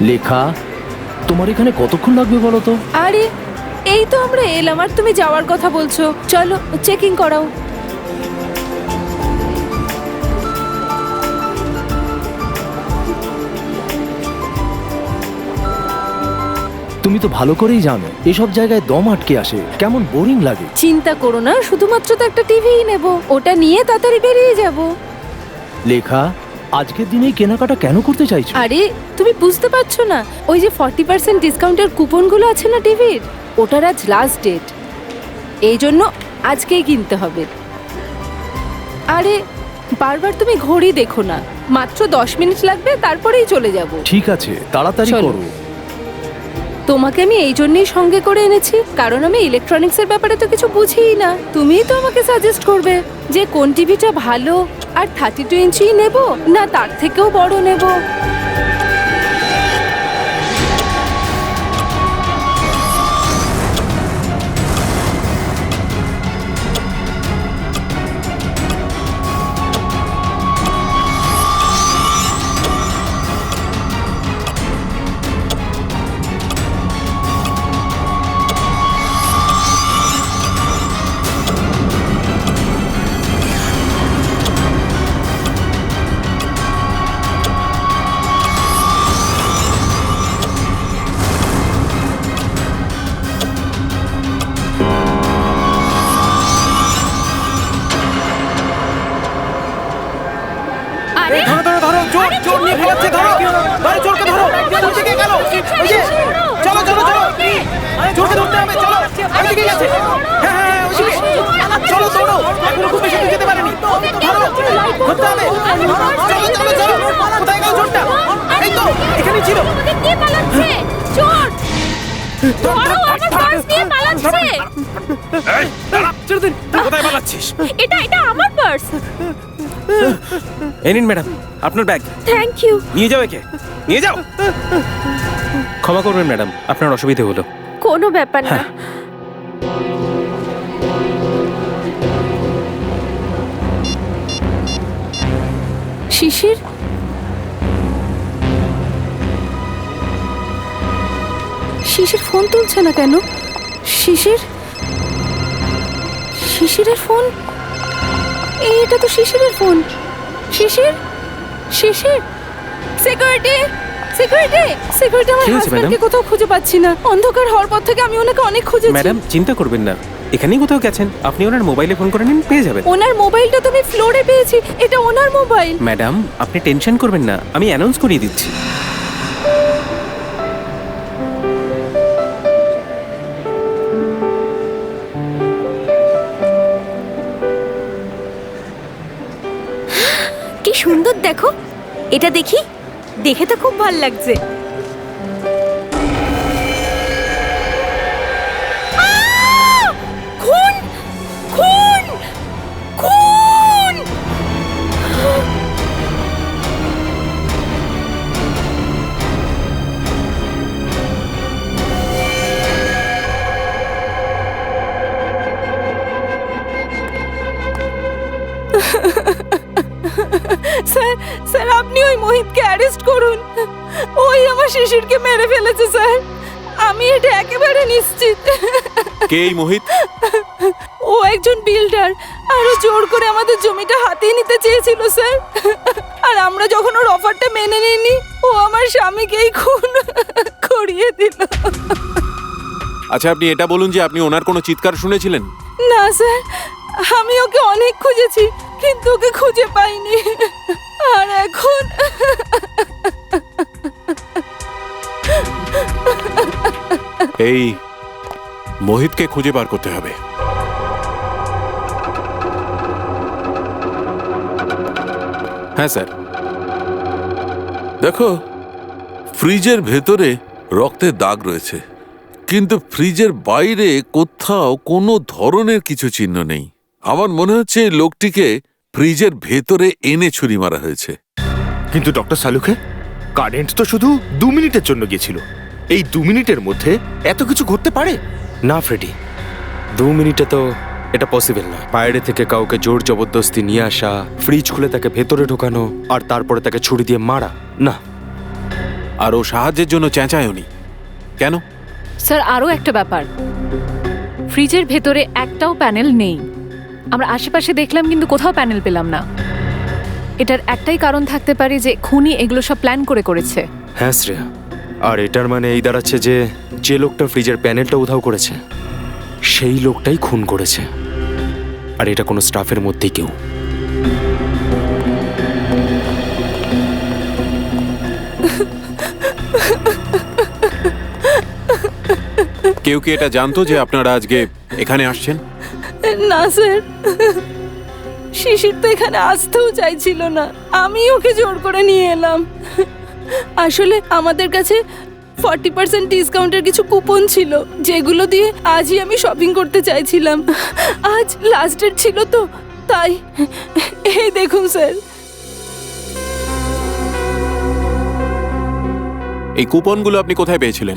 লেখা, তোমার এখানে কতক্ষণ লাগবে বলো তো? আরে এই তো আমরা এলাম আর তুমি যাওয়ার কথা বলছো। চলো চেকিং করাও। তুমি তো ভালো করেই জানো এসব জায়গায় দম আটকে আসে, কেমন বোরিং লাগে। চিন্তা করো না, শুধুমাত্র তো একটা টিভিই নেব, ওটা নিয়ে তাড়াতাড়ি বেরিয়ে যাব। লেখা, আজকের দিনেই কেনাকাটা কেন করতে চাইছো? আরে তুমি বুঝতে পারছো না, ওই যে 40% ডিসকাউন্টের কুপনগুলো আছে না টিভির, ওটার আজ লাস্ট ডেট, এই জন্য আজকেই কিনতে হবে। আরে বারবার তুমি ঘড়ি দেখো না, মাত্র 10 মিনিট লাগবে, তারপরেই চলে যাব। ঠিক আছে, তাড়াতাড়ি চলো। করো। তোমাকে আমি এই জন্যই সঙ্গে করে এনেছি, কারণ আমি ইলেকট্রনিক্সের ব্যাপারে তো কিছু বুঝিই না। তুমিই তো আমাকে সাজেস্ট করবে যে কোন টিভিটা ভালো, আর 32 ইঞ্চি নেব না তার থেকেও বড় নেব। ধরো ধরো ধরো, জোর জোর নিয়ে ফেলাচ্ছে, ধরো ধরো, জোরকে ধরো। কোন দিকে গেল? ওই যে, চলো চলো চলো, জোরকে ধরতে হবে, চলো। ওইদিকে গেছে, হ্যাঁ হ্যাঁ হ্যাঁ, ওইদিকে। চলো দৌড়ো, এখনো খুব বেশি দূর যেতে পারেনি। ধরো, ধরতে হবে। চলো চলো চলো, কোথায় গেল জোরটা? এই তো এখানেই ছিল। কে পালাচ্ছে? চোর! ধরো, আমার পার্স নিয়ে পালাচ্ছে। এই দাঁড়া, ছেড়ে দিন। তুই কোথায় পালাচ্ছিস? এটা আমার পার্স। এই নিন ম্যাডাম, আপনার ব্যাগ। Thank you. নিয়ে যাও একে, নিয়ে যাও। ক্ষমা করবেন ম্যাডাম, আপনার অসুবিধে হলো। কোনো ব্যাপার না। শিশির, শিশির ফোন তুলছে না কেন? শিশির, শিশিরের ফোন, এটা তো শিশিরের ফোন। শিশির, শিশির, সিকিউরিটি, সিকিউরিটি, সিকিউরিটি, আমার কি হয়েছে, হাজবেন্ডকে ম্যাডাম? কোথাও খুঁজে পাচ্ছি না। অন্ধকার হওয়ার পর থেকে আমি ওনাকে অনেক খুঁজেছি। ম্যাডাম চিন্তা করবেন না, এখানেই কোথাও গেছেন। আপনি ওনার মোবাইলে ফোন করে নিন, পেয়ে যাবেন। ওনার মোবাইলটা তো আমি ফ্লোরে পেয়েছি, এটা ওনার মোবাইল। ম্যাডাম আপনি টেনশন করবেন না, আমি অ্যানাউন্স করিয়ে দিচ্ছি। কি সুন্দর দেখো, এটা দেখি, দেখে তো খুব ভালো লাগছে। খুন, খুন, খুন! স্যার, স্যার আপনি ওই মোহিতকে অ্যারেস্ট করুন, ওই আমার শিশিরকে মেরে ফেলেছে স্যার, আমি এটা একেবারে নিশ্চিত। কে এই মোহিত? ও একজন বিল্ডার, আরো জোর করে আমাদের জমিটা হাতিয়ে নিতে চেয়েছিল স্যার, আর আমরা যখন ওর অফারটা মেনে নিইনি, ও আমার স্বামীকেই খুন করিয়ে দিল। আচ্ছা আপনি এটা বলুন যে আপনি ওনার কোনো চিৎকার শুনেছিলেন? না স্যার, আমি ওকে অনেক খুঁজেছি কিন্তু ওকে খুঁজে পাইনি, আর এখন এই মোহিতকে খুঁজে বার করতে হবে। হ্যাঁ স্যার। দেখো, ফ্রিজের ভেতরে রক্তের দাগ রয়েছে, কিন্তু ফ্রিজের বাইরে কোথাও কোনো ধরনের কিছু চিহ্ন নেই। আমার মনে হচ্ছে এই লোকটিকে ফ্রিজের ভেতরে এনে ছুরি মারা হয়েছে। কিন্তু ডক্টর সালুখে, কারেন্ট তো শুধু 2 মিনিটের জন্য গিয়েছিল। এই 2 মিনিটের মধ্যে এত কিছু ঘটতে পারে? না ফ্রেডি, 2 মিনিটে তো এটা পসিবল না। বাইরে থেকে কাউকে জোর জবরদস্তি নিয়ে আসা, ফ্রিজ খুলে তাকে ভেতরে ঢোকানো, আর তারপরে তাকে ছুরি দিয়ে মারা, না। আর ও সাহায্যের জন্য চেঁচায়নি কেন? স্যার আরও একটা ব্যাপার, ফ্রিজের ভেতরে একটাও প্যানেল নেই। আমরা আশেপাশে দেখলাম কিন্তু কোথাও প্যানেল পেলাম না। এটার একটাই কারণ থাকতে পারে যে খুনি এগুলো সব প্ল্যান করে করেছে। হ্যাঁ শ্রেয়া, আর এটার মানে এই দাঁড়াচ্ছে যে যে লোকটা ফ্রিজের প্যানেলটা উধাও করেছে সেই লোকটাই খুন করেছে, আর এটা কোনো স্টাফের মধ্যেই কেউ। কেউ কি এটা জানতো যে আপনারা আজকে এখানে আসছেন? না স্যার, শিশির তো এখানে আসতেও চাইছিল না, আমি ওকে জোর করে নিয়ে এলাম। আসলে আমাদের কাছে 40% ডিসকাউন্টের কিছু কুপন ছিল, যেগুলো দিয়ে আজই আমি শপিং করতে চাইছিলাম। আজ লাস্ট ডেট ছিল তো, তাই এই দেখুন স্যার। এই কুপনগুলো আপনি কোথায় পেয়েছিলেন?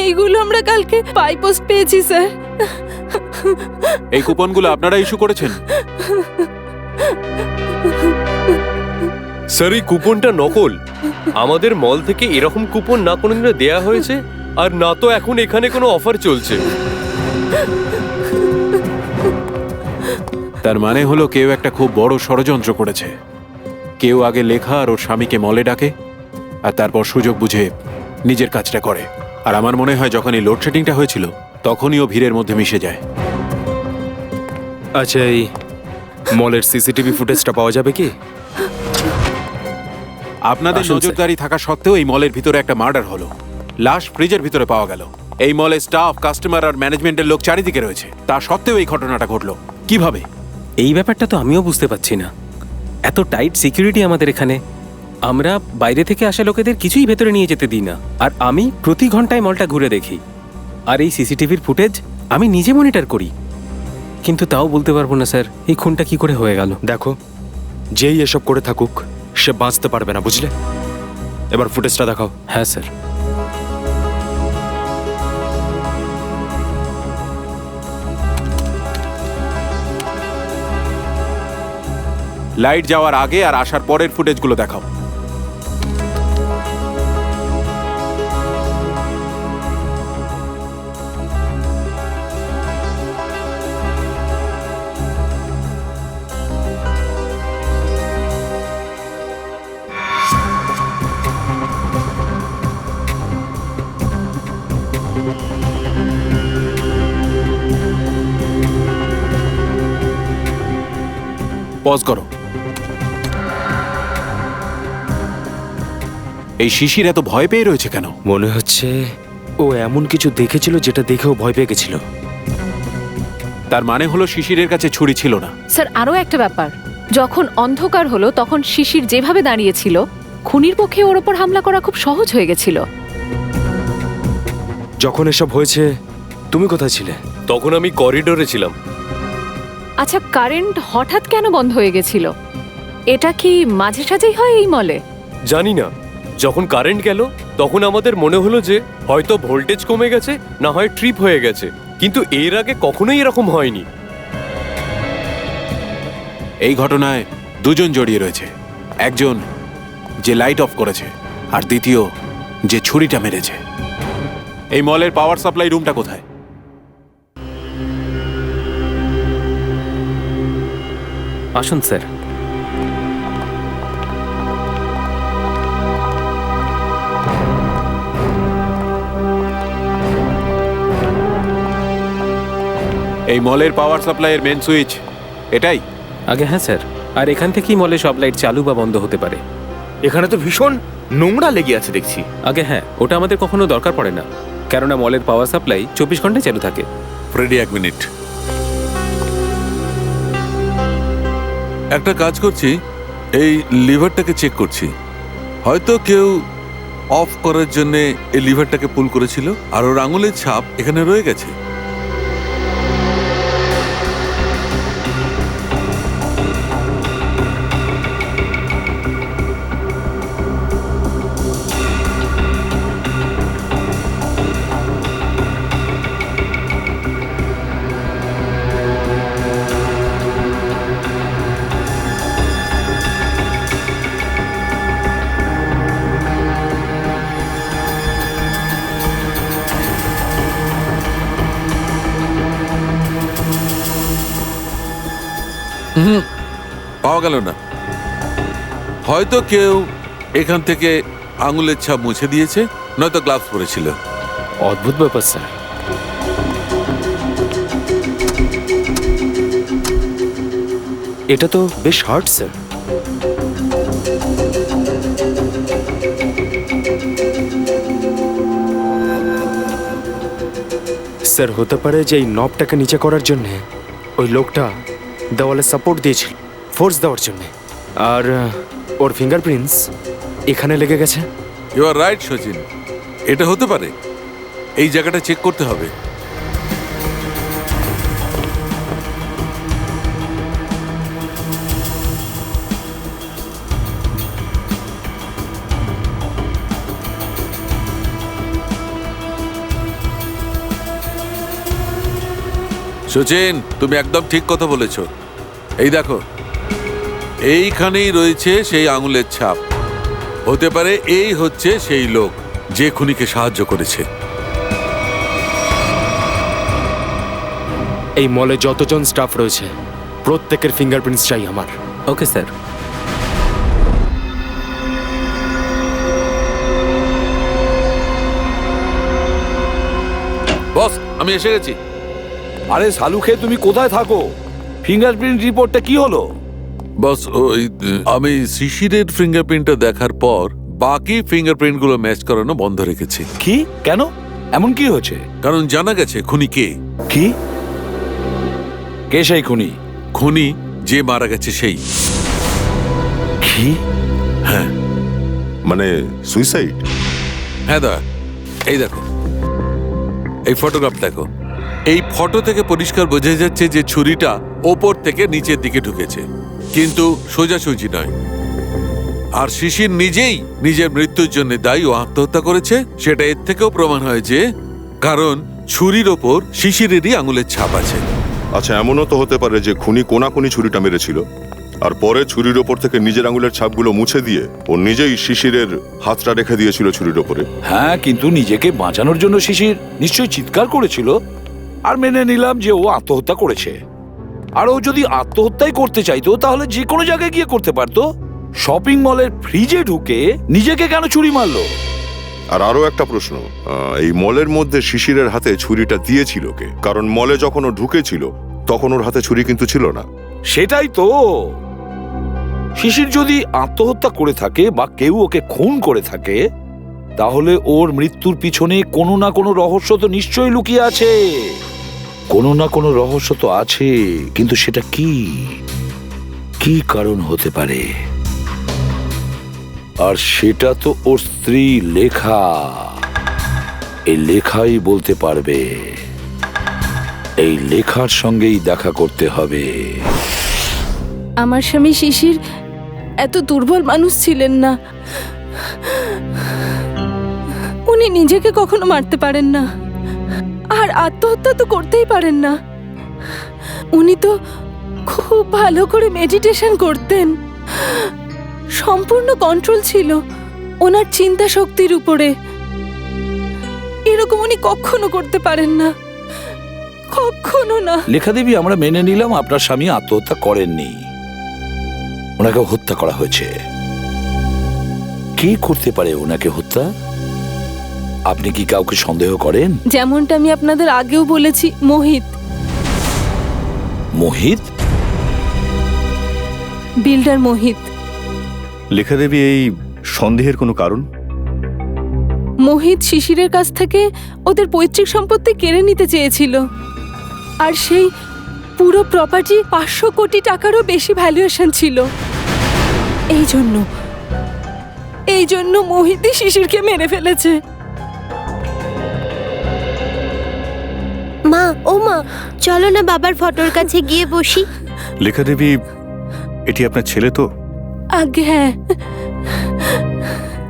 এইগুলো আমরা কালকে বাই পোস্ট পেয়েছি স্যার। এই কুপনগুলো আপনারা ইস্যু করেছেন? স্যার এই কুপনটা নকল। আমাদের মল থেকে এরকম কুপন না কোনোদিনও দেয়া হয়েছে, আর না তো এখন এখানে কোনো অফার চলছে। তার মানে হলো কেউ একটা খুব বড় ষড়যন্ত্র করেছে। কেউ আগে লেখা আর ওর স্বামীকে মলে ডাকে, আর তারপর সুযোগ বুঝে নিজের কাজটা করে। আর আমার মনে হয় যখন এই লোডশেডিংটা হয়েছিল তখনই ও ভিড়ের মধ্যে মিশে যায়। আচ্ছা, এই মলের সিসিটিভি ফুটেজটা পাওয়া যাবে কি? আপনাদের আসুন, নজরদারি থাকা সত্ত্বেও এই মলের ভিতরে একটা মার্ডার হলো, লাশ ফ্রিজের ভিতরে পাওয়া গেল। এই মলের স্টাফ, কাস্টমার আর ম্যানেজমেন্টের লোক চারিদিকে রয়েছে, তা সত্ত্বেও এই ঘটনাটা ঘটলো কিভাবে? এই ব্যাপারটা তো আমিও বুঝতে পারছি না। এত টাইট সিকিউরিটি আমাদের এখানে, আমরা বাইরে থেকে আসা লোকেদের কিছুই ভেতরে নিয়ে যেতে দিই না, আর আমি প্রতি ঘন্টায় মলটা ঘুরে দেখি, আর এই সিসিটিভির ফুটেজ আমি নিজে মনিটর করি। কিন্তু তাও বলতে পারবো না স্যার এই খুনটা কি করে হয়ে গেল। দেখো, যেই এসব করে থাকুক সে বাঁচতে পারবে না, বুঝলে? এবার ফুটেজটা দেখাও। হ্যাঁ স্যার। লাইট যাওয়ার আগে আর আসার পরের ফুটেজগুলো দেখাও। পজ করো। এই শিশির এত ভয় পেয়ে রয়েছে কেন? মনে হচ্ছে ও এমন কিছু দেখেছিল যেটা দেখেও ভয় পেয়ে গেছিল। তার মানে হলো শিশিরের কাছে ছুরি ছিল না। স্যার আরও একটা ব্যাপার, যখন অন্ধকার হলো তখন শিশির যেভাবে দাঁড়িয়েছিল, খুনির পক্ষে ওর ওপর হামলা করা খুব সহজ হয়ে গেছিল। যখন এসব হয়েছে তুমি কোথায় ছিলে? তখন আমি করিডোরে ছিলাম। আচ্ছা, কারেন্ট হঠাৎ কেন বন্ধ হয়ে গেছিল? এটা কি মাঝে সাঝেই হয় এই মলে? জানি না, যখন কারেন্ট গেল তখন আমাদের মনে হলো যে হয়তো ভোল্টেজ কমে গেছে, না হয় ট্রিপ হয়ে গেছে, কিন্তু এর আগে কখনোই এরকম হয়নি। এই ঘটনায় দুজন জড়িয়ে রয়েছে, একজন যে লাইট অফ করেছে, আর দ্বিতীয় যে ছুরিটা মেরেছে। এই মলের পাওয়ার সাপ্লাই রুমটা কোথায়? আসুন স্যার। এই মলের পাওয়ার সাপ্লাইয়ের মেন সুইচ এটাই? আগে হ্যাঁ স্যার, আর এখান থেকেই মলে সব লাইট চালু বা বন্ধ হতে পারে। এখানে তো ভীষণ নোংরা লেগে আছে দেখছি। আগে হ্যাঁ, ওটা আমাদের কখনো দরকার পড়ে না, কেননা মলের পাওয়ার সাপ্লাই 24 ঘন্টায় চালু থাকে। Freddy, 1 minute. একটা কাজ করছি, এই লিভারটাকে চেক করছি। হয়তো কেউ অফ করার জন্য এই লিভারটাকে পুল করেছিল, আর ওর আঙুলের ছাপ এখানে রয়ে গেছে। পাওয়া গেল না। হয়তো কেউ এখান থেকে আঙুলের ছাপ মুছে দিয়েছে, নয়তো গ্লাভস পরেছিল। অদ্ভুত ব্যাপার স্যার। এটা তো বেশ হার্ড স্যার। স্যার হতে পারে যে এই নবটাকে নিচে করার জন্যে ওই লোকটা দেওয়ালে সাপোর্ট দিয়েছিল, ফোর্স দেওয়ার জন্যে, আর ওর ফিঙ্গারপ্রিন্টস এখানে লেগে গেছে। ইউ আর রাইট সচিন, এটা হতে পারে। এই জায়গাটা চেক করতে হবে। সচিন, তুমি একদম ঠিক কথা বলেছো। এই দেখো, এইখানেই রয়েছে সেই আঙুলের ছাপ। হতে পারে এই হচ্ছে সেই লোক যে খুনিকে সাহায্য করেছে। এই মলে যতজন স্টাফ রয়েছে প্রত্যেকের ফিঙ্গারপ্রিন্টস চাই আমার। Okay sir. বস, আমি এসে গেছি। আরে সালুখে, তুমি কোথায় থাকো? ফিঙ্গারপ্রিন্ট রিপোর্টটা কি হলো? বস, ওই আমি শিশিরের ফিঙ্গারপ্রিন্টটা দেখার পর বাকি ফিঙ্গারপ্রিন্টগুলো ম্যাচ করানো বন্ধ রেখেছি। কি? কেন? এমন কি হয়েছে? কারণ জানা গেছে খুনি কে। কি? কে সেই খুনি? খুনি যে মারা গেছে সেই। কি? হ্যাঁ। মানে সুইসাইড? হ্যাঁ দা, এই দেখো, এই ফটোগ্রাফ দেখো। এই ফটো থেকে পরিষ্কার বোঝা যাচ্ছে যে ছুরিটা ওপর থেকে নিচের দিকে ঢুকেছে, কিন্তু সোজাসুজি নয়। আর শিশির নিজেই নিজের মৃত্যুর জন্য দায়ী ও আত্মহত্যা করেছে, সেটা এর থেকেও প্রমাণ হয়েছে, কারণ ছুরির ওপর শিশিরেরই আঙুলের ছাপ আছে। আচ্ছা, এমনও তো হতে পারে যে খুনি কোনাকুনি ছুরিটা মেরেছিল, আর পরে ছুরির ওপর থেকে নিজের আঙুলের ছাপগুলো মুছে দিয়ে ও নিজেই শিশিরের হাতটা রেখে দিয়েছিল ছুরির ওপরে। হ্যাঁ, কিন্তু নিজেকে বাঁচানোর জন্য শিশির নিশ্চয়ই চিৎকার করেছিল, আর মেনে নিলাম যে ও আত্মহত্যা করেছে। আর ও যদি আত্মহত্যাই করতে চাইতো তাহলে যে কোনো জায়গায় গিয়ে করতে পারতো। শপিং মলের ফ্রিজে ঢুকে নিজেকে কেন ছুরি মারলো? আর আরো একটা প্রশ্ন, এই মলের মধ্যে শিশিরের হাতে ছুরিটা দিয়েছিল কে? কারণ মলে যখন ও ঢুকেছিল তখন ওর হাতে ছুরি কিন্তু ছিল না। সেটাই তো। শিশির যদি আত্মহত্যা করে থাকে বা কেউ ওকে খুন করে থাকে, তাহলে ওর মৃত্যুর পিছনে কোনো না কোনো রহস্য তো নিশ্চয়ই লুকিয়ে আছে। কোনো না কোনো রহস্য তো আছে, কিন্তু সেটা কি? কি কারণ হতে পারে? আর সেটা তো ওর স্ত্রী লেখা। এই লেখাই বলতে পারবে। এই লেখার সঙ্গেই দেখা করতে হবে। আমার স্বামী শিশির এত দুর্বল মানুষ ছিলেন না। উনি নিজেকে কখনো মারতে পারেন না, আর আত্মহত্যা তো করতেই পারেন না। উনি তো খুব ভালো করে মেডিটেশন করতেন। সম্পূর্ণ কন্ট্রোল ছিল ওনার চিন্তা শক্তির উপরে। এরকম উনি কখনো করতে পারেন না, কখনো না। লেখা দেবী, আমরা মেনে নিলাম আপনার স্বামী আত্মহত্যা করেননি, ওনাকে হত্যা করা হয়েছে। কে করতে পারে ওনাকে হত্যা? আপনি কি কাউকে সন্দেহ করেন? যেমনটা আমি আপনাদের আগেও বলেছি, মোহিত। মোহিত? বিল্ডার মোহিত। লেখা দেবী, এই সন্দেহের কোনো কারণ? মোহিত শিশিরের কাছ থেকে ওদের পৈতৃক সম্পত্তি কেড়ে নিতে চেয়েছিল, আর সেই পুরো প্রপার্টি 500 কোটি টাকারও বেশি ভ্যালুয়েশন ছিল। এই জন্য মোহিতই শিশিরকে মেরে ফেলেছে। মা, ও মা, চলো না বাবার ফটোর কাছে গিয়ে বসি। লেখা দেবী, এটি আপনার ছেলে তো? আগে হ্যাঁ,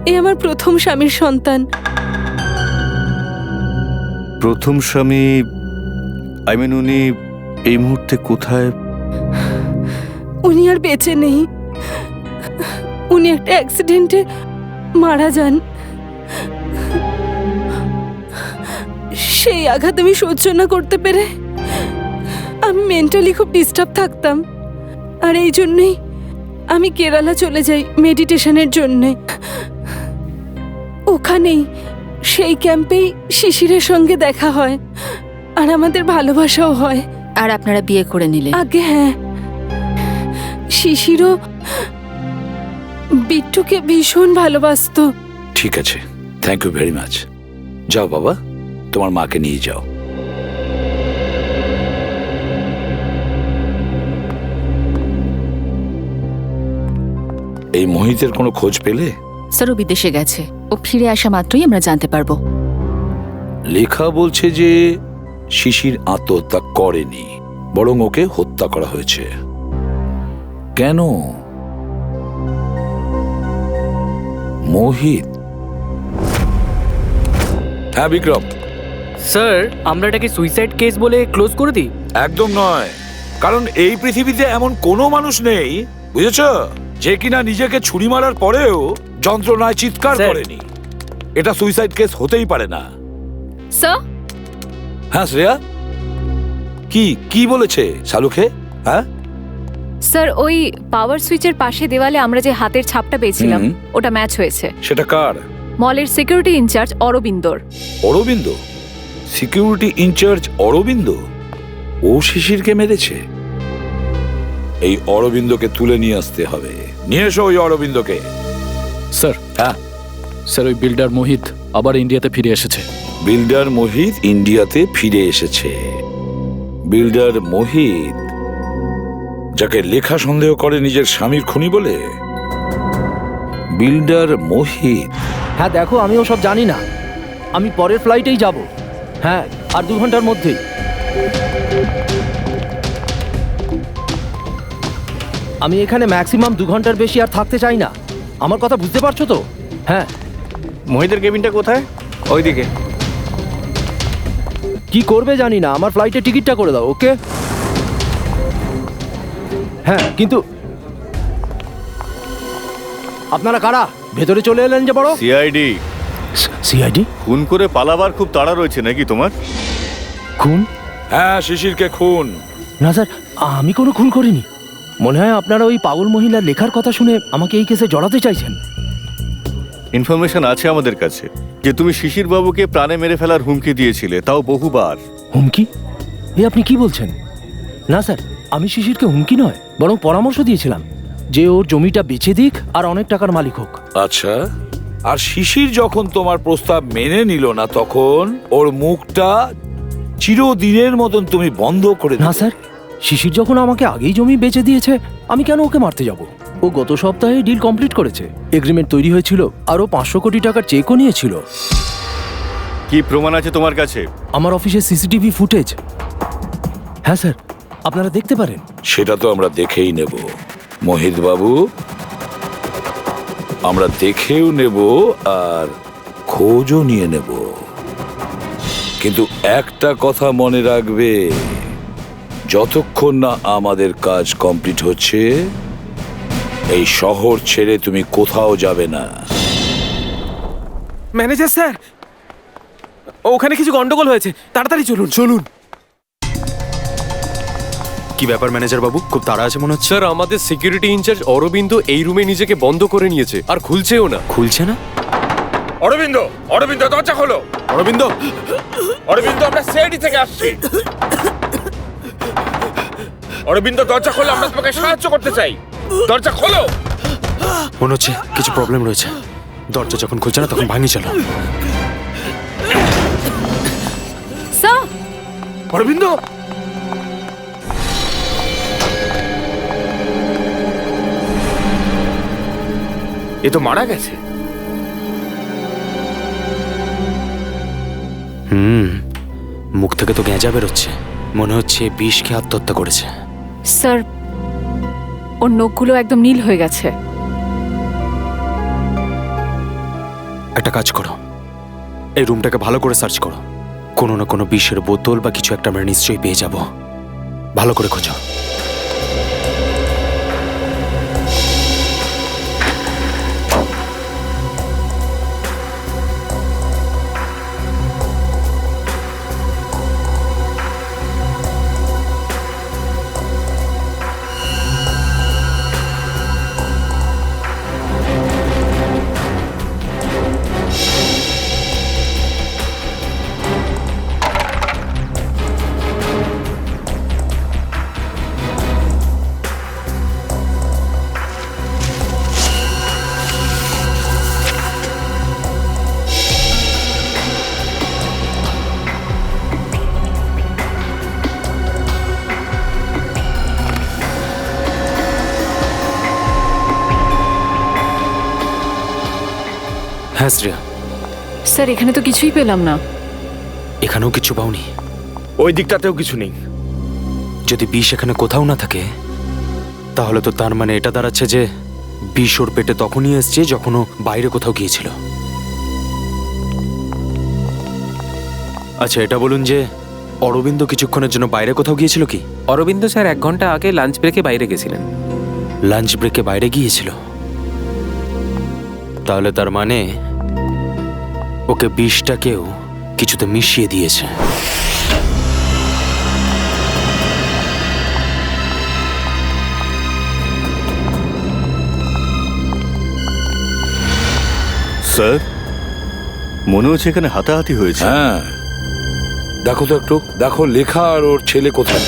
এ আমার প্রথম স্বামীর সন্তান। প্রথম স্বামী? উনি এই মুহূর্তে কোথায়? উনি আর বেঁচে নেই। উনি একটা অ্যাক্সিডেন্টে মারা যান। সেই আঘাত আমি সহ্য না করতে পেরে আমি মেন্টালি খুব ডিস্টার্ব থাকতাম। আর এই জন্যই আমি কেরালা চলে যাই মেডিটেশনের জন্যে। ওখানেই সেই ক্যাম্পেই শিশিরের সঙ্গে দেখা হয় আর আমাদের ভালোবাসাও হয়। আর আপনারা বিয়ে করে নিলেন? আগে হ্যাঁ, শিশিরও বিট্টুকে ভীষণ ভালোবাসতো। ঠিক আছে, থ্যাংক ইউ ভেরি মাচ। যাও বাবা, তোমার মাকে নিয়ে যাও। এই মোহিতের কোনো খোঁজ পেলে? স্যার, ও বিদেশে গেছে। ও ফিরে আসা মাত্রই আমরা জানতে পারবো। লেখা বলছে যে শিশির আত্মহত্যা করেনি, বরং ওকে হত্যা করা হয়েছে। কেন? মোহিত? হ্যাঁ বিক্রম। স্যার, আমরা এটাকে সুইসাইড কেস বলে ক্লোজ করে দিই? একদম নয়, কারণ এই পৃথিবীতে এমন কোনো মানুষ নেই, বুঝেছ, যে কিনা নিজেকে ছুরি মারার পরেও যন্ত্রণায় চিৎকার করেনি। এটা সুইসাইড কেস হতেই পারে না। স্যার, হ্যাঁ শ্রেয়া, কি বলেছে শালুখে? হ্যাঁ স্যার, ওই পাওয়ার সুইচের পাশে দেওয়ালে আমরা যে হাতের ছাপটা পেয়েছিলাম ওটা ম্যাচ হয়েছে। সেটা কার? মলের সিকিউরিটি ইনচার্জ অরবিন্দর। অরবিন্দ? Security in-charge Arvind? ও শিশিরকে মেরেছে? এই অরবিন্দকে তুলে নিয়ে আসতে হবে। নিয়ে এসো ওই অরবিন্দকে। স্যার। হ্যাঁ স্যার, ওই বিল্ডার মোহিত আবার ইন্ডিয়াতে ফিরে এসেছে। বিল্ডার মোহিত ইন্ডিয়াতে ফিরে এসেছে? বিল্ডার মোহিত, যাকে লেখা সন্দেহ করে নিজের স্বামীর খুনি বলে? বিল্ডার মোহিত? হ্যাঁ দেখো, আমিও সব জানি না। আমি পরের ফ্লাইটেই যাব। হ্যাঁ, আর 2 ঘন্টার মধ্যেই। আমি এখানে ম্যাক্সিমাম 2 ঘন্টার বেশি আর থাকতে চাই না। আমার কথা বুঝতে পারছো তো? হ্যাঁ। মহিতের কেবিনটা কোথায়? ওইদিকে। কি করবে জানি না, আমার ফ্লাইটের টিকিটটা করে দাও। ওকে? হ্যাঁ, কিন্তু আপনারা কারা? ভেতরে চলে এলেন যে বড়? সিআইডি। সিআইডি? খুন করে পালাবার খুব তাড়া রয়েছে নাকি তোমার? খুন? হ্যাঁ, শিশিরকে খুন। না স্যার, আমি কোনো খুন করিনি। মনে হয় আপনারা ওই পাগল মহিলার লেখার কথা শুনে আমাকে এই কেসে জড়াতে চাইছেন। ইনফরমেশন আছে আমাদের কাছে যে তুমি শিশির বাবুকে প্রাণে মেরে ফেলার হুমকি দিয়েছিলে, তাও বহুবার। হুমকি? এ আপনি কি বলছেন? না স্যার, আমি শিশিরকে হুমকি নয়, বরং পরামর্শ দিয়েছিলাম যে ওর জমিটা বেচে দিক আর অনেক টাকার মালিক হোক। আচ্ছা, আর শিশির যখন তোমার প্রস্তাব মেনে নিল না, তখন ওর মুখটা চিরদিনের মতন তুমি বন্ধ করে দিলে? না স্যার, শিশির যখন আমাকে আগেই জমি বেচে দিয়েছে, আমি কেন ওকে মারতে যাব? ও গত সপ্তাহে ডিল কমপ্লিট করেছে, এগ্রিমেন্ট তৈরি হয়েছিল, আর ও 500 কোটি টাকার চেকও নিয়েছিল। কি প্রমাণ আছে তোমার কাছে? আমার অফিসে সিসিটিভি ফুটেজ। হ্যাঁ স্যার, আপনারা দেখতে পারেন। সেটা তো আমরা দেখেই নেব মোহিত বাবু, আমরা দেখেও নেব আর খোঁজও নিয়ে নেব। কিন্তু একটা কথা মনে রাখবে, যতক্ষণ না আমাদের কাজ কমপ্লিট হচ্ছে, এই শহর ছেড়ে তুমি কোথাও যাবে না। ম্যানেজার স্যার, ওখানে কিছু গন্ডগোল হয়েছে, তাড়াতাড়ি চলুন। চলুন। কি ব্যাপার ম্যানেজার বাবু, খুব তাড়া আছে মনে হচ্ছে? স্যার, আমাদের সিকিউরিটি ইনচার্জ অরবিন্দ এই রুমে নিজেকে বন্ধ করে নিয়েছে আর খুলছেও না। খুলছে না? অরবিন্দ, অরবিন্দ দরজা খোলো। অরবিন্দ, অরবিন্দ, আমরা সিআইডি থেকে আসছি। অরবিন্দ দরজা খোলো, আমরা তোমাকে সাহায্য করতে চাই। দরজা খোলো। মনে হচ্ছে কিছু প্রবলেম রয়েছে। দরজা যখন খুলছে না তখন ভাঙি চলো। স্যার, অরবিন্দ, এ তো মারা গেছে। মুখ থেকে তো গেঁজা বেরোচ্ছে, মনে হচ্ছে বিষ খেয়ে আত্মহত্যা করেছে। স্যার, ওর নখগুলো একদম নীল হয়ে গেছে। একটা কাজ করো, এই রুমটাকে ভালো করে সার্চ করো। কোনো না কোনো বিষের বোতল বা কিছু একটা আমরা নিশ্চয়ই পেয়ে যাব। ভালো করে খোঁজো। হ্যাঁ শ্রেয়া, স্যার এখানে তো কিছুই পেলাম না। এখানেও কিছু পাওনি? ওই দিকটাতেও কিছু নেই। যদি বিষ এখানে কোথাও না থাকে তাহলে তো তার মানে এটা দাঁড়াচ্ছে যে বিষ ওর পেটে তখনই এসছে যখন ও বাইরে কোথাও গিয়েছিল। আচ্ছা এটা বলুন যে অরবিন্দ কিছুক্ষণের জন্য বাইরে কোথাও গিয়েছিল কি? অরবিন্দ স্যার 1 ঘন্টা আগে লাঞ্চ ব্রেকে বাইরে গেছিলেন। লাঞ্চ ব্রেকে বাইরে গিয়েছিল? তাহলে তার মানে ওকে বিষটাকেও কিছুতে মিশিয়ে দিয়েছে। স্যার, মনে হচ্ছে এখানে হাতাহাতি হয়েছে। হ্যাঁ, দেখো তো একটু, দেখো লেখা আর ওর ছেলে কোথায়।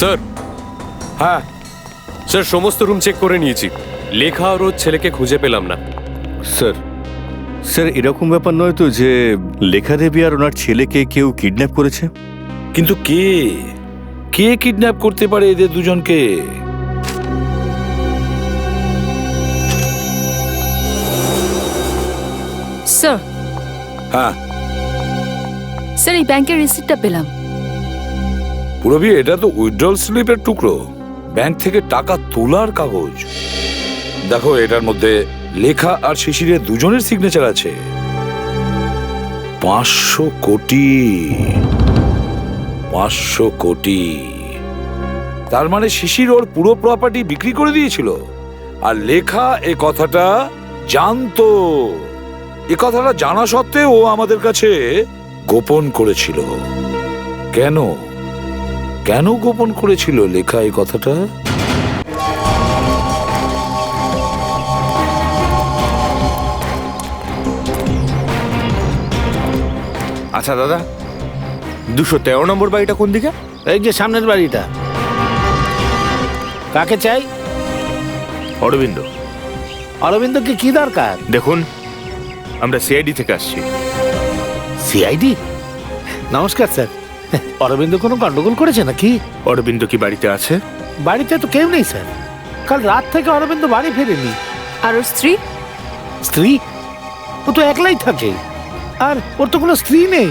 স্যার, হ্যাঁ স্যার সমস্ত রুম চেক করে নিয়েছি, লেখা আর ওর ছেলেকে খুঁজে পেলাম না। স্যার, স্যার এরকম ব্যাপার নয় তো যে লেখা দেবী আর ওনার ছেলেকে কেউ কিডন্যাপ করেছে? কিন্তু কে কে কিডন্যাপ করতে পারে এদের দুজনকে? স্যার, হ্যাঁ স্যার এই ব্যাংকের রিসিপ্টটা পেলাম। পুরবি, এটা তো উইথড্রল স্লিপের টুকরো, ব্যাংক থেকে টাকা তোলার কাগজ। দেখো এটার মধ্যে লেখা আর শিশিরের দুজনের সিগনেচার আছে। 500 কোটি, 500 কোটি। তার মানে শিশির ওর পুরো প্রপার্টি বিক্রি করে দিয়েছিল, আর লেখা এ কথাটা জানতো। এ কথাটা জানা সত্ত্বেও ও আমাদের কাছে গোপন করেছিল। কেন কেন গোপন করেছিল লেখা এই কথাটা? আচ্ছা দাদা, 213 নম্বর বাড়িটা কোন দিকে? এই যে সামনের বাড়িটা। কাকে চাই? অরবিন্দ। অরবিন্দকে কি দরকার? দেখুন, আমরা সিআইডি থেকে আসছি। সিআইডি? নমস্কার স্যার। অরবিন্দ কোনো গন্ডগোল করেছে নাকি? অরবিন্দ কি বাড়িতে আছে? বাড়িতে তো কেউ নেই স্যার। কাল রাত থেকে অরবিন্দ বাড়ি ফেরেনি। আর ওর স্ত্রী? স্ত্রী? ও তো একলাই থাকে, আর ওর তো কোনো স্ত্রী নেই।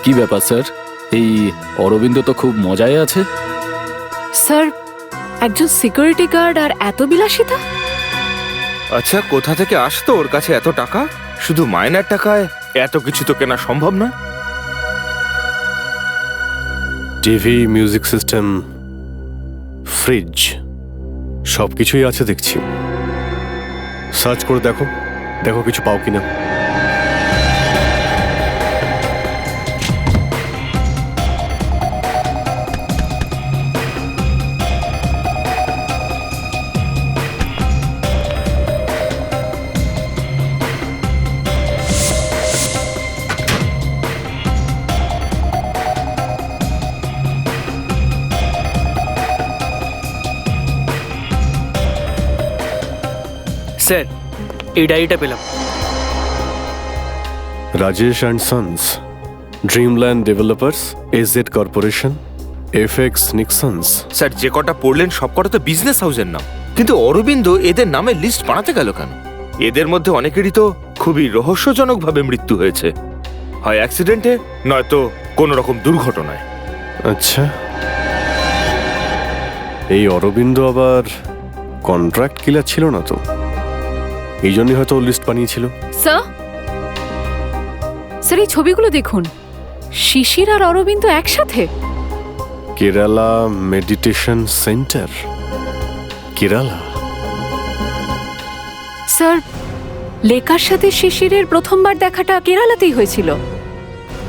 কি ব্যাপার স্যার, এই অরবিন্দ তো খুব মজায় আছে। স্যার, একজন সিকিউরিটি গার্ড আর এত বিলাসিতা? আচ্ছা, কোথা থেকে আসতো ওর কাছে এত টাকা? শুধু মাইনার টাকায় এত কিছু তো কেনা সম্ভব না। টিভি, মিউজিক সিস্টেম, ফ্রিজ, সবকিছুই আছে দেখছি। সার্চ করে দেখো, দেখো কিছু পাও কিনা। স্যার এই ডায়েরিটা পেলাম। Rajesh and sons, dreamland developers, AZ corporation, FX Nixons. Sir, যে কটা পড়লেন সব কটা তো বিজনেস হাউসের নাম, কিন্তু অরবিন্দ এদের নামে লিস্ট বানাতে গেল কেন? এদের মধ্যে অনেকেরই তো খুবই রহস্যজনকভাবে মৃত্যু হয়েছে, হয় অ্যাক্সিডেন্টে নয়তো কোনো রকম দুর্ঘটনায়। আচ্ছা, এই অরবিন্দ আবার কন্ট্রাক্ট কিলার ছিল না তো? এই জন্যই হয়তো লিস্ট বানিয়েছিল। স্যার, স্যার এই ছবিগুলো দেখুন, শিশির আর অরবিন্দ একসাথে। Kerala meditation centre, Kerala. Sir, লেখার সাথে শিশিরের প্রথমবার দেখাটা কেরালাতেই হয়েছিল।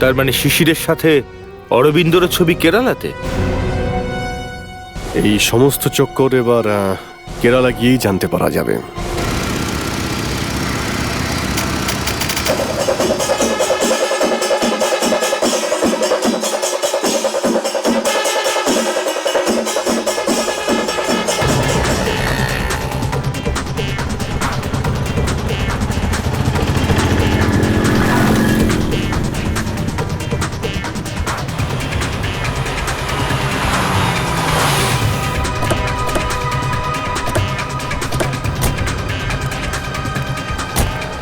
তার মানে শিশিরের সাথে অরবিন্দর ছবি কেরালাতে? এই সমস্ত চক্কর এবার কেরালা গিয়েই জানতে পারা যাবে।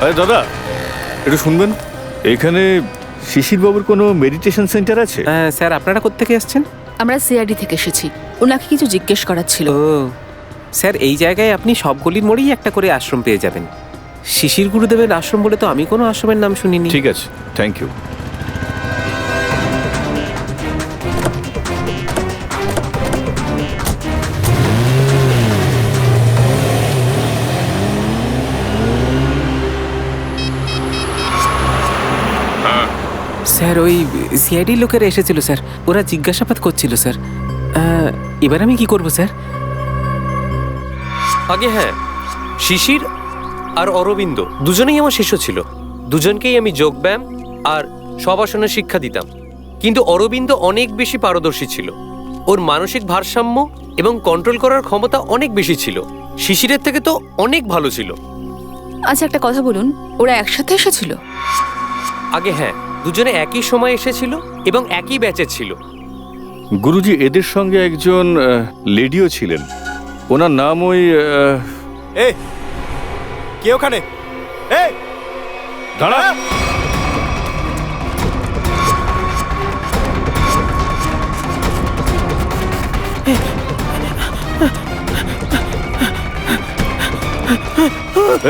আরে দাদা, একটু শুনবেন, এখানে শিশির বাবুর কোনো মেডিটেশন সেন্টার আছে? স্যার আপনারা কোত্থেকে এসছেন? আমরা সিআরডি থেকে এসেছি, ওনাকে কিছু জিজ্ঞেস করার ছিল। ও স্যার, এই জায়গায় আপনি সব গলির মোড়েই একটা করে আশ্রম পেয়ে যাবেন। শিশির গুরুদেবের আশ্রম বলে তো আমি কোনো আশ্রমের নাম শুনিনি। ঠিক আছে, থ্যাংক ইউ। স্যার ওই সিআইডি লোকেরা এসেছিল স্যার, ওরা জিজ্ঞাসাবাদ করছিল স্যার। এবার আমি কি করব স্যার? আগে হ্যাঁ, শিশির আর অরবিন্দ দুজনেই আমার শিষ্য ছিল। দুজনকেই আমি যোগব্যায়াম আর স্ববাসনের শিক্ষা দিতাম। কিন্তু অরবিন্দ অনেক বেশি পারদর্শী ছিল, ওর মানসিক ভারসাম্য এবং কন্ট্রোল করার ক্ষমতা অনেক বেশি ছিল। শিশিরের থেকে তো অনেক ভালো ছিল। আচ্ছা একটা কথা বলুন, ওরা একসাথে এসেছিল? আগে হ্যাঁ, দুজনে একই সময় এসেছিল এবং একই ব্যাচের ছিল। গুরুজি, এদের সঙ্গে একজন লেডিও ছিলেন, ওনার নাম ওই কে ওখানে? দাঁড়া।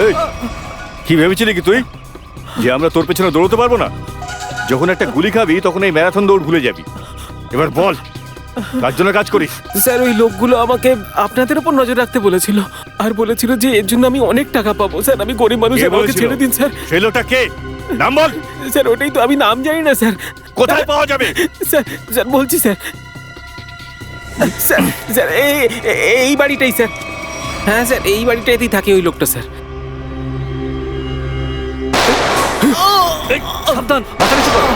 এই, কি ভেবেছিলি কি তুই যে আমরা তোর পেছনে দৌড়তে পারবো না? যখন একটা গুলি খাবি তখন এই ম্যারাথন দৌড় ভুলে যাবি। এবার বল, কার জন্য কাজ করিস? স্যার ওই লোকগুলো আমাকে আপনাদের উপর নজর রাখতে বলেছিল, আর বলেছিল যে এর জন্য আমি অনেক টাকা পাবো। স্যার আমি গরিব মানুষ, আমাকে ছেড়ে দিন স্যার। সেই লোকটা কে? নাম বল। স্যার ওটাই তো আমি নাম জানি না স্যার। কোথায় পাওয়া যাবে? স্যার স্যার বলছি স্যার। স্যার স্যার এই বাড়িটাই স্যার। হ্যাঁ স্যার, এই বাড়িটাতেই থাকে ওই লোকটা স্যার। সাবধান, মাথা নিচু করো।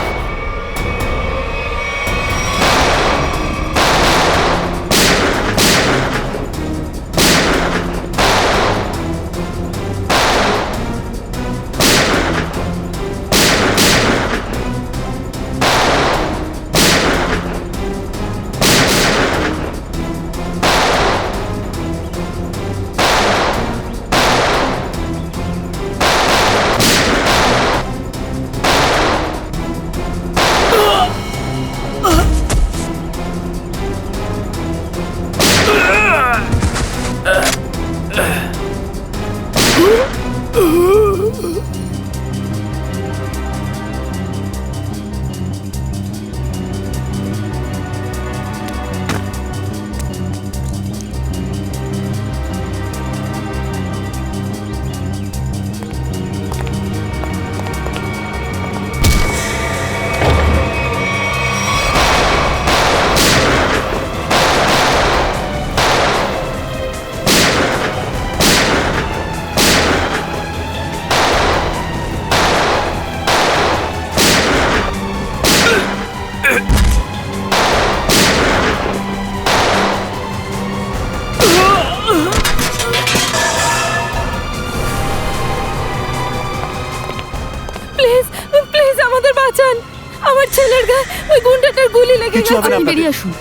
আমার ছেলের গায়ে ওই গুন্ডাটার গুলি লেগে কিছু হবে না, আপনি বেরিয়ে আসুন।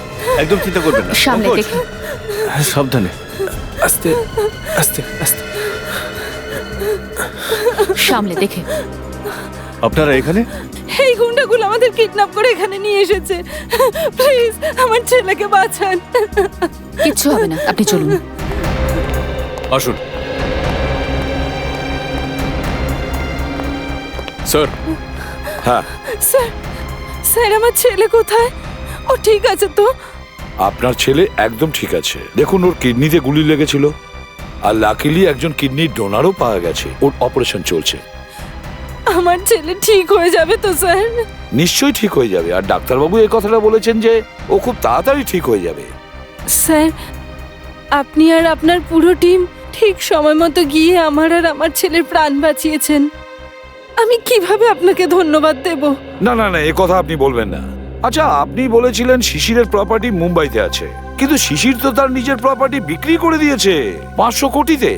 একদম চিন্তা করবেন না। সামনে পঙ্কজ, দেখুন। সাবধানে। আস্তে আস্তে আস্তে। সামনে দেখে। আপনারা এখানে? এই গুন্ডাগুলো আমাদের কিডন্যাপ করে এখানে নিয়ে এসেছে। প্লিজ আমার ছেলেকে বাঁচান। কিচ্ছু হবে না, আপনি চলুন। আসুন স্যার। হ্যাঁ স্যার, স্যার আমার ছেলে কোথায়? ও ঠিক আছে তো? আপনার ছেলে একদম ঠিক আছে। দেখুন ওর কিডনিতে গুলি লেগেছিল, আর লাকিলি একজন কিডনির ডোনারও পাওয়া গেছে। ওর অপারেশন চলছে। আমার ছেলে ঠিক হয়ে যাবে তো স্যার? নিশ্চয়ই ঠিক হয়ে যাবে। আর ডাক্তারবাবু এই কথাটা বলেছেন যে ও খুব তাড়াতাড়ি ঠিক হয়ে যাবে। স্যার, আপনি আর আপনার পুরো টিম ঠিক সময় মতো গিয়ে আমার আর আমার ছেলের প্রাণ বাঁচিয়েছেন। আমি কিভাবে আপনাকে ধন্যবাদ দেব? না না না, এ কথা আপনি বলবেন না। আচ্ছা, আপনি বলেছিলেন শিশিরের প্রপার্টি মুম্বাইতে আছে, কিন্তু শিশির তো তার নিজের প্রপার্টি বিক্রি করে দিয়েছে 500 কোটিতে।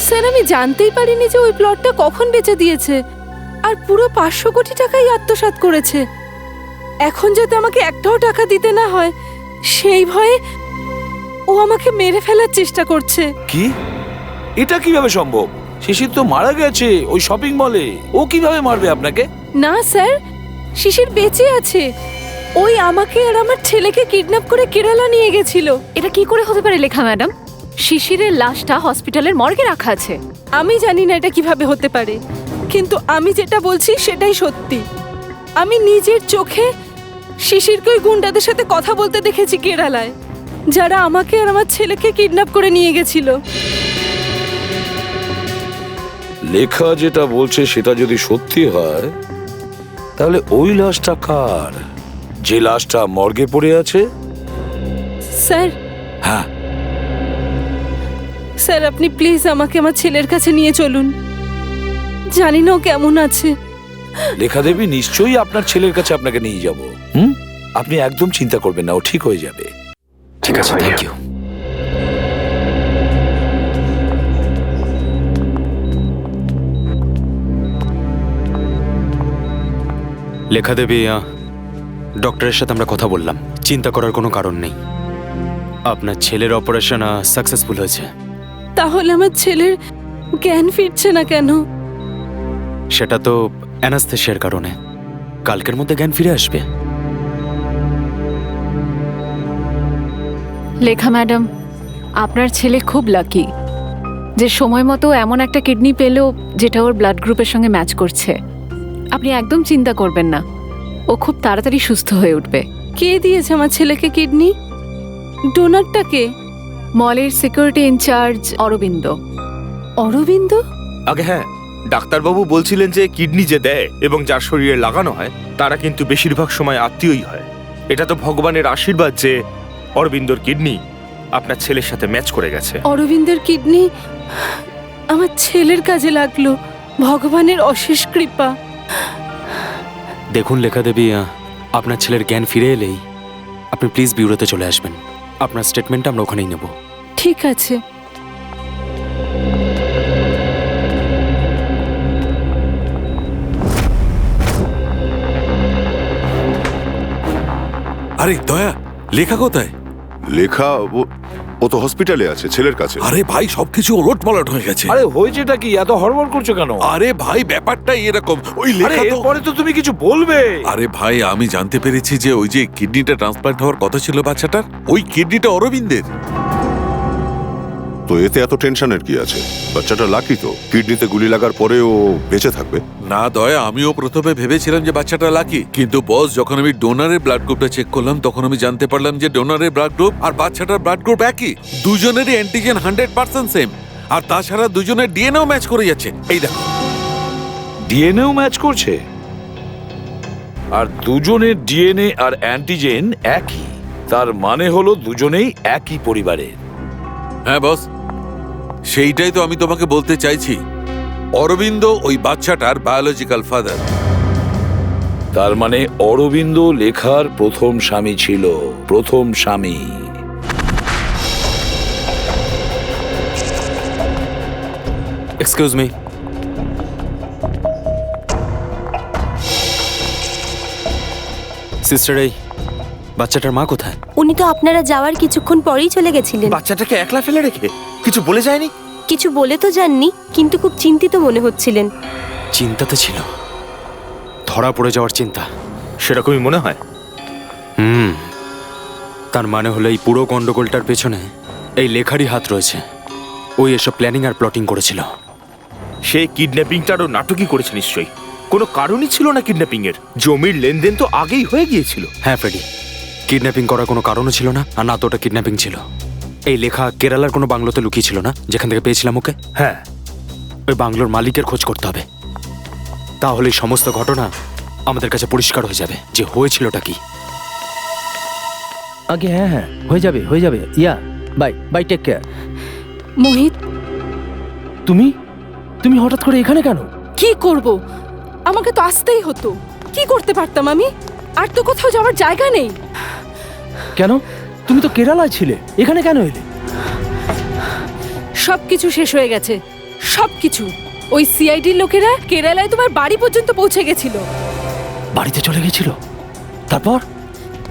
স্যার, আমি জানতেই পারিনি যে ওই প্লটটা কখন বেচে দিয়েছে, আর পুরো 500 কোটি টাকাই আত্মসাৎ করেছে। এখন যাতে আমাকে একটাও টাকা দিতে না হয় সেই ভয়ে ও আমাকে মেরে ফেলার চেষ্টা করছে। কি? এটা কিভাবে সম্ভব? শিশির তো মারা গেছে ওই শপিং মলে, ও কিভাবে মারবে আপনাকে? না স্যার, শিশির বেঁচে আছে। ওই আমাকে আর আমার ছেলেকে কিডন্যাপ করে কেরালা নিয়ে গেছিল। এটা কি করে হতে পারে লেখা ম্যাডাম? শিশিরের লাশটা হসপিটালের মর্গে রাখা আছে। আমি জানি না এটা কিভাবে হতে পারে, কিন্তু আমি যেটা বলছি সেটাই সত্যি। আমি নিজের চোখে শিশিরকে ওই গুন্ডাদের সাথে কথা বলতে দেখেছি কেরালায়, যারা আমাকে আর আমার ছেলেকে কিডন্যাপ করে নিয়ে গেছিল। লেখা যেটা বলছে সেটা যদি সত্যি হয়, তাহলে ওই লাশটা কার? যে লাশটা মর্গে পড়ে আছে? স্যার, হ্যাঁ স্যার আপনি প্লিজ আমাকে আমার ছেলের কাছে নিয়ে চলুন। জানি না ও কেমন আছে। লেখা দেবী, নিশ্চয়ই আপনার ছেলের কাছে আপনাকে নিয়ে যাব। আপনি একদম চিন্তা করবেন না, ও ঠিক হয়ে যাবে। ঠিক আছে, থ্যাংক ইউ। লেখা দেবী, ডক্টরের সাথে আমরা কথা বললাম, চিন্তা করার কোনো কারণ নেই। আপনার ছেলের অপারেশন সাকসেসফুল হয়েছে। তাহলে আমার ছেলের জ্ঞান ফিরছে না কেন? সেটা তো অ্যানাস্থেশিয়ার কারণে। কালকের মধ্যে জ্ঞান ফিরে আসবে। লেখা ম্যাডাম, আপনার ছেলে খুব লাকি যে সময় মতো এমন একটা কিডনি পেল যেটা ওর ব্লাড গ্রুপের সঙ্গে ম্যাচ করছে। আপনি একদম চিন্তা করবেন না, ও খুব তাড়াতাড়ি সুস্থ হয়ে উঠবে। কে দিয়েছে আমার ছেলেকে কিডনি? ডোনারটা কে? মলের সিকিউরিটি ইনচার্জ অরবিন্দ। অরবিন্দ? আগে হ্যাঁ, ডাক্তারবাবু বলছিলেন যে কিডনি যে দেয় এবং যার শরীরে লাগানো হয় তারা কিন্তু বেশিরভাগ সময় আত্মীয়ই হয়। এটা তো ভগবানের আশীর্বাদ যে অরবিন্দর কিডনি আপনার ছেলের সাথে ম্যাচ করে গেছে। অরবিন্দের কিডনি আমার ছেলের কাজে লাগলো। ভগবানের অশেষ কৃপা। দেখুন লেখা দেবী, আপনার ছেলের জ্ঞান ফিরে এলেই আপনি প্লিজ বিউরোতে চলে আসবেন। আপনার স্টেটমেন্ট আমরা ওখানেই নেব। ঠিক আছে। আরে দয়া, লেখা কোথায়? লেখা ও তো হসপিটালে আছে ছেলের কাছে। আরে ভাই, সবকিছু ওলট পালট হয়ে গেছে। আরে হয়েছেটা কি? এত হড়বড় করছো কেন? আরে ভাই, ব্যাপারটা এরকম। ওই লেখা তো পরে তো তুমি কিছু বলবে। আরে ভাই, আমি জানতে পেরেছি যে ওই যে কিডনিটা ট্রান্সপ্লান্ট হওয়ার কথা ছিল বাচ্চাটার, ওই কিডনিটা অরবিন্দের। তো এতে এত টেনশনের কি আছে? বাচ্চাটা লাকি তো, কিডনিতে গুলি লাগার পরেও বেঁচে থাকবে। না দয়া, আমিও প্রথমে ভেবেছিলাম যে বাচ্চাটা লাকি, কিন্তু বস যখন আমি ডোনারের ব্লাড গ্রুপটা চেক করলাম তখন আমি জানতে পারলাম যে ডোনারের ব্লাড গ্রুপ আর বাচ্চাটার ব্লাড গ্রুপ একই। দুজনেরই অ্যান্টিজেন 100% সেম, আর তাছাড়া দুজনের ডিএনএও ম্যাচ করে যাচ্ছে। এই দেখো, ডিএনএও ম্যাচ করছে, আর দুজনের ডিএনএ আর অ্যান্টিজেন একই। তার মানে হলো দুজনেই একই পরিবারের। হ্যাঁ বস, সেইটাই তো আমি তোমাকে বলতে চাইছি। অরবিন্দ ওই বাচ্চাটার বায়োলজিক্যাল ফাদার। তার মানে অরবিন্দ লেখার প্রথম স্বামী ছিল। প্রথম স্বামী। Excuse me. সিস্টার, এই বাচ্চাটার মা কোথায়? উনি তো আপনারা যাওয়ার কিছুক্ষণ পরেই চলে গেছিলেন। বাচ্চাটাকে একলা ফেলে রেখে কিছু বলে যায়নি? কিছু বলে তো যাননি, কিন্তু খুব চিন্তিত মনে হচ্ছিলেন। চিন্তাতে ছিল, ধরা পড়ে যাওয়ার চিন্তা। সেরকমই মনে হয়। তার মানে হলো এই পুরো গন্ডগোলটার পেছনে এই লেখারই হাত রয়েছে। ওই এসব প্ল্যানিং আর প্লটিং করেছিল। সে কিডন্যাপিংটারও নাটকই করেছে নিশ্চয়ই। কোনো কারণই ছিল না কিডন্যাপিং এর। জমির লেনদেন তো আগেই হয়ে গিয়েছিল। হ্যাঁ ফ্রেডি, কিডন্যাপিং করার কোনো কারণও ছিল না, আর না তো ওটা কিডন্যাপিং ছিল। এই লেখা কেরালার কোনো বাংলোতে লুকিয়ে ছিল না, যেখান থেকে পেয়েছিলাম ওকে। হ্যাঁ, ওই বাংলোর মালিকের খোঁজ করতে হবে। তাহলে সমস্ত ঘটনা আমাদের কাছে পরিষ্কার হয়ে যাবে যে হয়েছিলটা কি। আগে হ্যাঁ হ্যাঁ হয়ে যাবে ইয়া বাই বাই টেক কেয়ার। মোহিত, তুমি তুমি হঠাৎ করে এখানে কেন? কি করব? আমাকে তো আসতেই হতো। কি করতে পারতাম আমি? আর তো কোথাও যাওয়ার জায়গা নেই। কেন? তুমি তো কেরালায় ছিলে, এখানে কেন এলে? সবকিছু শেষ হয়ে গেছে, সবকিছু। ওই সিআইডির লোকেরা কেরালায় তোমার বাড়ি পর্যন্ত পৌঁছে গেছিল। বাড়িতে চলে গেছিল?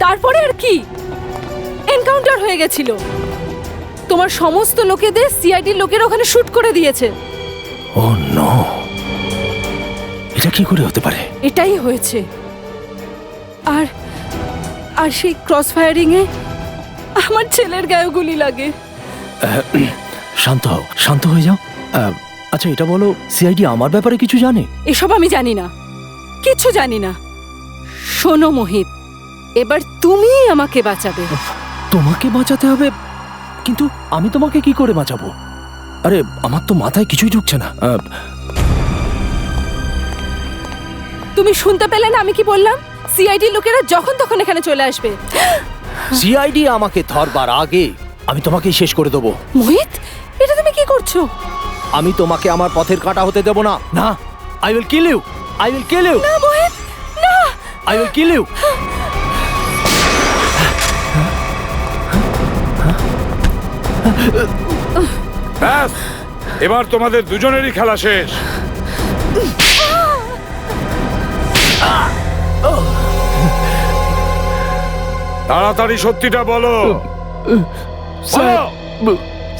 তারপরে আর কি, এনকাউন্টার হয়ে গেছিল। তোমার সমস্ত লোকেদের সিআইডির লোকেরা ওখানে শুট করে দিয়েছে। ও নো, এটা কি করে হতে পারে? এটাই হয়েছে। আর আর সেই ক্রস ফায়ারিং এ আমার ছেলের গায়ে গুলি লাগে। শান্ত হয়ে যাও। আচ্ছা এটা বলো, সিআইডি আমার ব্যাপারে কিছু জানে? এসব আমি জানি না, কিছু জানি না। শোনো মোহিত, এবার তুমি আমাকে বাঁচাবে। তোমাকে বাঁচাতে হবে? কিন্তু আমি তোমাকে কি করে বাঁচাবো? আরে আমার তো মাথায় কিছুই ঢুকছে না। তুমি শুনতে পেলে না আমি কি বললাম? সিআইডি লোকেরা যখন তখন এখানে চলে আসবে। সিআইডি আমাকে ধরবার আগে আমি তোমাকেই শেষ করে দেবো। মোহিত, এটা তুমি কি করছো? আমি তোমাকে আমার পথের কাঁটা হতে দেব না। না, I will kill you, I will kill you. না মোহিত, না, আই উইল কিল ইউ। ব্যাস, এবার তোমাদের দুজনেরই খেলা শেষ। তাড়াতাড়ি সত্যিটা বলো।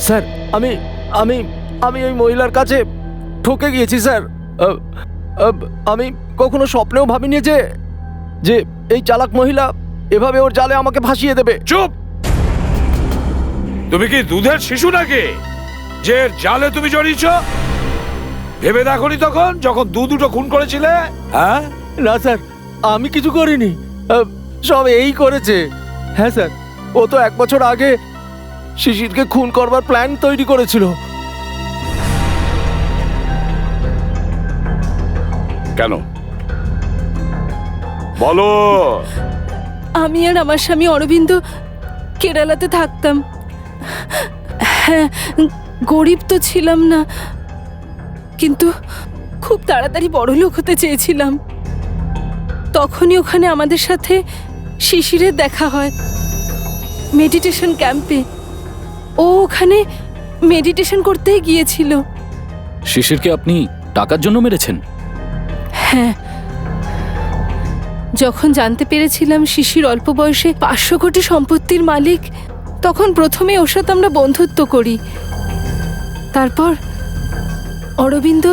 স্যার আমি আমি আমি ওই মহিলার কাছে ঠকে গিয়েছি স্যার। আমি কখনো স্বপ্নেও ভাবিনি যে যে এই চালাক মহিলা এভাবে ওর জালে আমাকে ভাসিয়ে দেবে। চুপ! তুমি কি দুধের শিশু নাকি যে জালে তুমি জড়িয়েছ? ভেবে দেখোনি তখন যখন দুটো খুন করেছিলে? হ্যাঁ না স্যার, আমি কিছু করিনি, সব এই করেছে। হ্যাঁ স্যার, ও তো 1 বছর আগে শিশিরকে খুন করবার প্ল্যান তৈরি করেছিল। কেন বলো? আমি আর আমার স্বামী অরবিন্দ কেরালাতে থাকতাম। হ্যাঁ, গরিব তো ছিলাম না, কিন্তু খুব তাড়াতাড়ি বড়লোক হতে চেয়েছিলাম। তখনই ওখানে আমাদের সাথে শিশিরের দেখা হয় মেডিটেশন ক্যাম্পে। ও ওখানে মেডিটেশন করতেই গিয়েছিল। শিশিরকে আপনি টাকার জন্য মেরেছেন? হ্যাঁ, যখন জানতে পেরেছিলাম শিশির অল্প বয়সে 500 কোটি সম্পত্তির মালিক, তখন প্রথমে ওর সাথে আমরা বন্ধুত্ব করি। তারপর অরবিন্দ,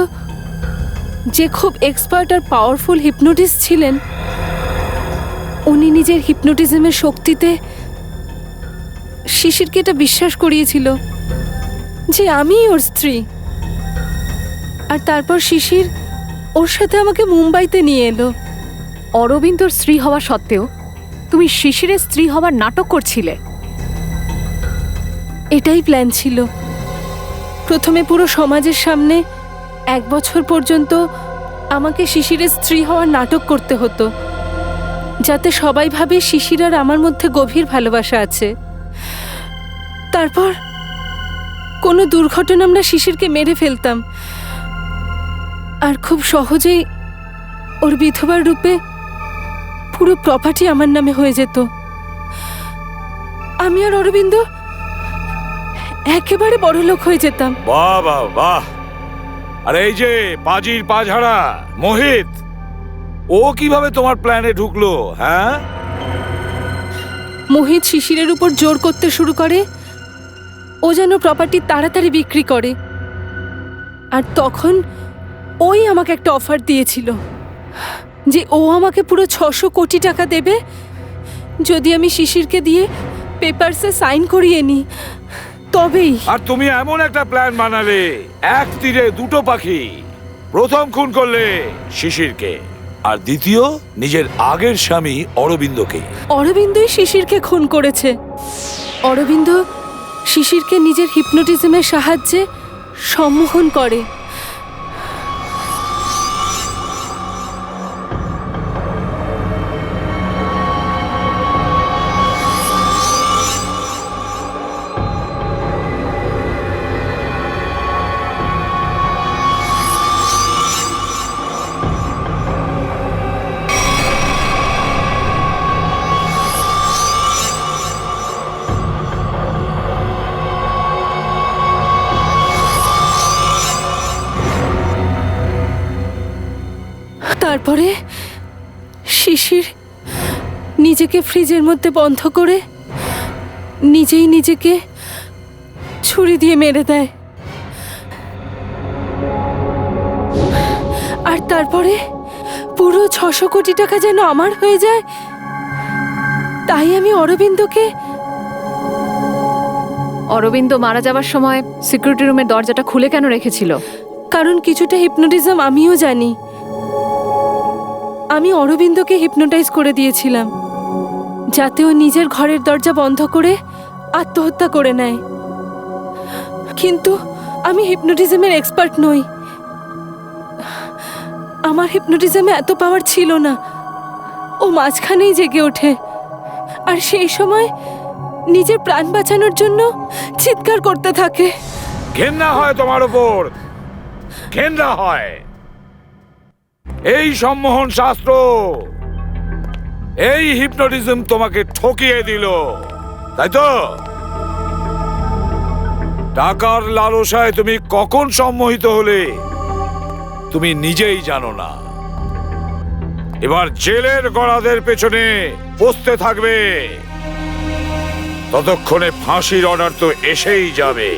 যে খুব এক্সপার্ট আর পাওয়ারফুল হিপনোটিস্ট ছিলেন, উনি নিজের হিপনোটিজমের শক্তিতে শিশিরকে এটা বিশ্বাস করিয়েছিল যে আমিই ওর স্ত্রী। আর তারপর শিশির ওর সাথে আমাকে মুম্বাইতে নিয়ে এলো। অরবিন্দর স্ত্রী হওয়া সত্ত্বেও তুমি শিশিরের স্ত্রী হওয়ার নাটক করছিলে? এটাই প্ল্যান ছিল। প্রথমে পুরো সমাজের সামনে 1 বছর পর্যন্ত আমাকে শিশিরের স্ত্রী হওয়ার নাটক করতে হতো, যাতে সবাই ভাবে শিশির আর আমার মধ্যে গভীর ভালোবাসা আছে। তারপর কোনো দুর্ঘটনা আমরা শিশিরকে মেরে ফেলতাম, আর খুব সহজেই ওর বিধবার রূপে পুরো প্রপার্টি আমার নামে হয়ে যেত। আমি আর অরবিন্দ একেবারে বড়লোক হয়ে যেতাম। বাহ বাহ বাহ! আর এই যে পাজির পাঝাড়া মোহিত, ও কিভাবে তোমার প্ল্যানে ঢুকলো? হ্যাঁ, মোহিত শিশিরের উপর জোর করতে শুরু করে ও যেন প্রপার্টি তাড়াতাড়ি বিক্রি করে। আর তখন ওই আমাকে একটা অফার দিয়েছিল যে ও আমাকে পুরো 600 কোটি টাকা দেবে যদি আমি শিশিরকে দিয়ে পেপারসে সাইন করিয়ে নিই। তবেই। আর তুমি এমন একটা প্ল্যান বানালে, এক তীরে দুটো পাখি। প্রথম খুন করলে শিশিরকে, আর দ্বিতীয় নিজের আগের স্বামী অরবিন্দকে। অরবিন্দই শিশিরকে খুন করেছে। অরবিন্দ শিশিরকে নিজের হিপনোটিজমের সাহায্যে সম্মোহন করে। তারপরে শিশির নিজেকে ফ্রিজের মধ্যে বন্ধ করে নিজেই নিজেকে ছুরি দিয়ে মেরে দেয়। আর তারপরে পুরো 600 কোটি টাকা যেন আমার হয়ে যায়। তাই আমি অরবিন্দ মারা যাওয়ার সময় সিকিউরিটি রুমের দরজাটা খুলে কেন রেখেছিল? কারণ কিছুটা হিপনোটিজম আমিও জানি। আমি অরবিন্দকে হিপনোটাইজ করে দিয়েছিলাম যাতে ও নিজের ঘরের দরজা বন্ধ করে আত্মহত্যা করে নেয়। কিন্তু আমি হিপনোটিজমের এক্সপার্ট নই। আমার হিপনোটিজমে এত পাওয়ার ছিল না। ও মাঝখানেই জেগে ওঠে আর সেই সময় নিজের প্রাণ বাঁচানোর জন্য চিৎকার করতে থাকে। ঘেন্না হয় তোমার উপর, ঘেন্না হয়। এই সম্মোহন শাস্ত্র, এই হিপনোটিজম তোমাকে ঠকিয়ে দিল, তাই তো? টাকার লালসায় তুমি কখন সম্মোহিত হলে তুমি নিজেই জানো না। এবার জেলের গড়াদের পেছনে বসতে থাকবে, ততক্ষণে ফাঁসির অর্ডার তো এসেই যাবে।